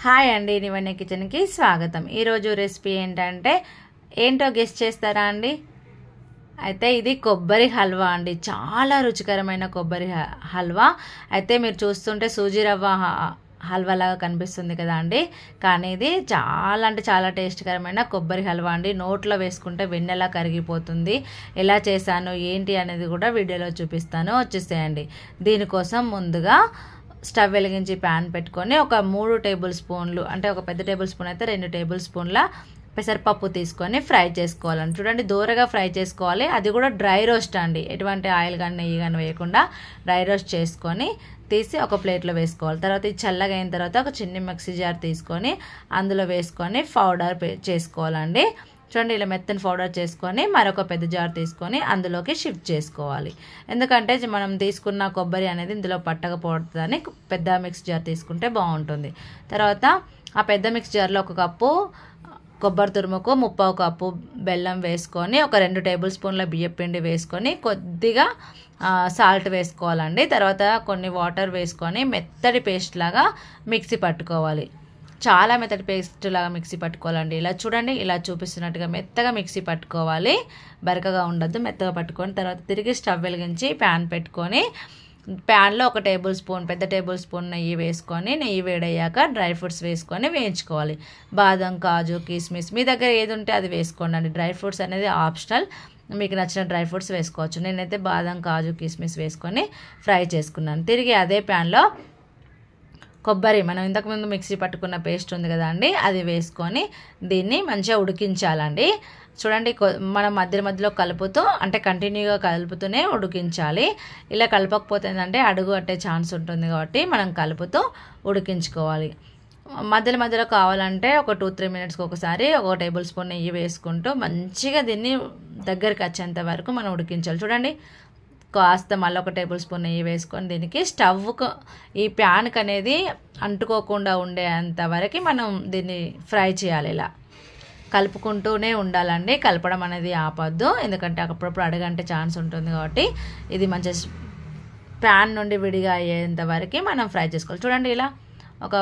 Hi అండి, నివన్య కిచెన్కి స్వాగతం. ఈరోజు రెసిపీ ఏంటో గెస్ట్ చేస్తారా అండి? అయితే ఇది కొబ్బరి హల్వా అండి. చాలా రుచికరమైన కొబ్బరి హల్వా. అయితే మీరు చూస్తుంటే సూజీ రవ్వ హల్వా లాగా కనిపిస్తుంది కదా అండి, కానీ ఇది చాలా అంటే చాలా టేస్ట్కరమైన కొబ్బరి హల్వా అండి. నోట్లో వేసుకుంటే వెన్నెలా కరిగిపోతుంది. ఎలా చేశాను ఏంటి అనేది కూడా వీడియోలో చూపిస్తాను, వచ్చేసేయండి. దీనికోసం ముందుగా స్టవ్ వెలిగించి ప్యాన్ పెట్టుకొని ఒక 3 టేబుల్ స్పూన్లు, అంటే ఒక పెద్ద టేబుల్ స్పూన్ అయితే 2 టేబుల్ స్పూన్ల పెసరపప్పు తీసుకొని ఫ్రై చేసుకోవాలండి. చూడండి, దూరగా ఫ్రై చేసుకోవాలి. అది కూడా డ్రై రోస్ట్ అండి, ఎటువంటి ఆయిల్ కానీ నెయ్యి కానీ వేయకుండా డ్రై రోస్ట్ చేసుకొని తీసి ఒక ప్లేట్లో వేసుకోవాలి. తర్వాత ఇది చల్లగా అయిన తర్వాత ఒక చిన్న మిక్సీ జార్ తీసుకొని అందులో వేసుకొని పౌడర్ చేసుకోవాలండి. చూడండి, ఇలా మెత్తని పౌడర్ చేసుకొని మరొక పెద్ద జార్ తీసుకొని అందులోకి షిఫ్ట్ చేసుకోవాలి. ఎందుకంటే మనం తీసుకున్న కొబ్బరి అనేది ఇందులో పట్టకపోతుందని పెద్ద మిక్స్ జార్ తీసుకుంటే బాగుంటుంది. తర్వాత ఆ పెద్ద మిక్స్ జార్లో 1 కప్పు కొబ్బరి తురుముకు 3/4 కప్పు బెల్లం వేసుకొని ఒక 2 టేబుల్ స్పూన్ల బియ్యం పిండి వేసుకొని కొద్దిగా సాల్ట్ వేసుకోవాలండి. తర్వాత కొన్ని వాటర్ వేసుకొని మెత్తటి పేస్ట్ లాగా మిక్సీ పట్టుకోవాలి. చాలా మెత్తటి పేస్ట్ లాగా మిక్సీ పట్టుకోవాలండి. ఇలా చూడండి, ఇలా చూపిస్తున్నట్టుగా మెత్తగా మిక్సీ పట్టుకోవాలి. బరకగా ఉండద్దు, మెత్తగా పట్టుకొని తర్వాత తిరిగి స్టవ్ వెలిగించి ప్యాన్ పెట్టుకొని ప్యాన్లో 1 టేబుల్ స్పూన్, పెద్ద టేబుల్ స్పూన్ నెయ్యి వేసుకొని, నెయ్యి వేడయ్యాక డ్రై ఫ్రూట్స్ వేసుకొని వేయించుకోవాలి. బాదం, కాజు, కిస్మిస్ మీ దగ్గర ఏది ఉంటే అది వేసుకోండి అండి. డ్రై ఫ్రూట్స్ అనేది ఆప్షనల్, మీకు నచ్చిన డ్రై ఫ్రూట్స్ వేసుకోవచ్చు. నేనైతే బాదం, కాజు, కిస్మిస్ వేసుకొని ఫ్రై చేసుకున్నాను. తిరిగి అదే ప్యాన్లో కొబ్బరి, మనం ఇంతకుముందు మిక్సీ పట్టుకున్న పేస్ట్ ఉంది కదా అండి, అది వేసుకొని దీన్ని మంచిగా ఉడికించాలండి. చూడండి, మనం మధ్యలో కలుపుతూ, అంటే కంటిన్యూగా కలుపుతూనే ఉడికించాలి. ఇలా కలపకపోతే ఏంటంటే అడుగు అట్టే ఛాన్స్ ఉంటుంది, కాబట్టి మనం కలుపుతూ ఉడికించుకోవాలి. మధ్యలో కావాలంటే ఒక 2-3 మినిట్స్కి ఒకసారి 1 టేబుల్ స్పూన్ నెయ్యి వేసుకుంటూ మంచిగా దీన్ని దగ్గరికి వచ్చేంత వరకు మనం ఉడికించాలి. చూడండి, కాస్త మళ్ళీ 1 టేబుల్ స్పూన్ నెయ్యి వేసుకొని దీనికి స్టవ్కు, ఈ ప్యాన్కి అనేది అంటుకోకుండా ఉండేంత వరకు మనం దీన్ని ఫ్రై చేయాలి. ఇలా కలుపుకుంటూనే ఉండాలండి, కలపడం అనేది ఆపొద్దు, ఎందుకంటే అప్పుడప్పుడు అడగంటే ఛాన్స్ ఉంటుంది. కాబట్టి ఇది మంచిగా ప్యాన్ నుండి విడిగా అయ్యేంత వరకు మనం ఫ్రై చేసుకోవాలి. చూడండి, ఇలా ఒక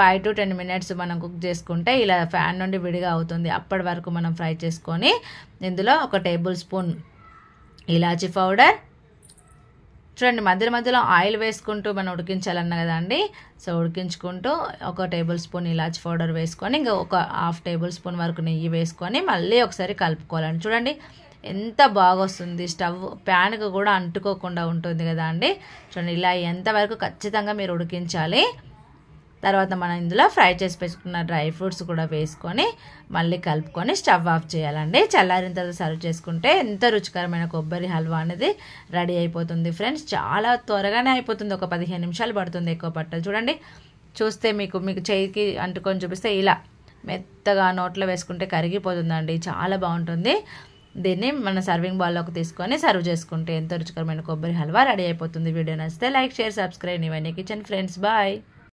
5 to 10 మినిట్స్ మనం కుక్ చేసుకుంటే ఇలా ప్యాన్ నుండి విడిగా అవుతుంది. అప్పటి వరకు మనం ఫ్రై చేసుకొని ఇందులో 1 టేబుల్ స్పూన్ ఇలాచీ పౌడర్, చూడండి మధ్యలో ఆయిల్ వేసుకుంటూ మనం ఉడికించాలన్న కదండి, సో ఉడికించుకుంటూ 1 టేబుల్ స్పూన్ ఇలాచీ పౌడర్ వేసుకొని ఇంకా ఒక 1/2 టేబుల్ స్పూన్ వరకు నెయ్యి వేసుకొని మళ్ళీ ఒకసారి కలుపుకోవాలండి. చూడండి ఎంత బాగా వస్తుంది, స్టవ్ ప్యాన్కి కూడా అంటుకోకుండా ఉంటుంది కదా అండి. చూడండి, ఇలా ఎంతవరకు ఖచ్చితంగా మీరు ఉడికించాలి. తర్వాత మనం ఇందులో ఫ్రై చేసి పెట్టుకున్న డ్రై ఫ్రూట్స్ కూడా వేసుకొని మళ్ళీ కలుపుకొని స్టవ్ ఆఫ్ చేయాలండి. చల్లారిన తర్వాత సర్వ్ చేసుకుంటే ఎంత రుచికరమైన కొబ్బరి హల్వా అనేది రెడీ అయిపోతుంది ఫ్రెండ్స్. చాలా త్వరగానే అయిపోతుంది, ఒక 15 నిమిషాలు పడుతుంది, ఎక్కువ పట్టదు. చూడండి, చూస్తే మీకు చేయికి అంటుకొని చూపిస్తే ఇలా మెత్తగా నోట్లో వేసుకుంటే కరిగిపోతుందండి, చాలా బాగుంటుంది. దీన్ని మన సర్వింగ్ బౌల్లోకి తీసుకొని సర్వ్ చేసుకుంటే ఎంతో రుచికరమైన కొబ్బరి హల్వా రెడీ అయిపోతుంది. వీడియో నచ్చితే like, share, subscribe Nivanya kitchen friends. Bye.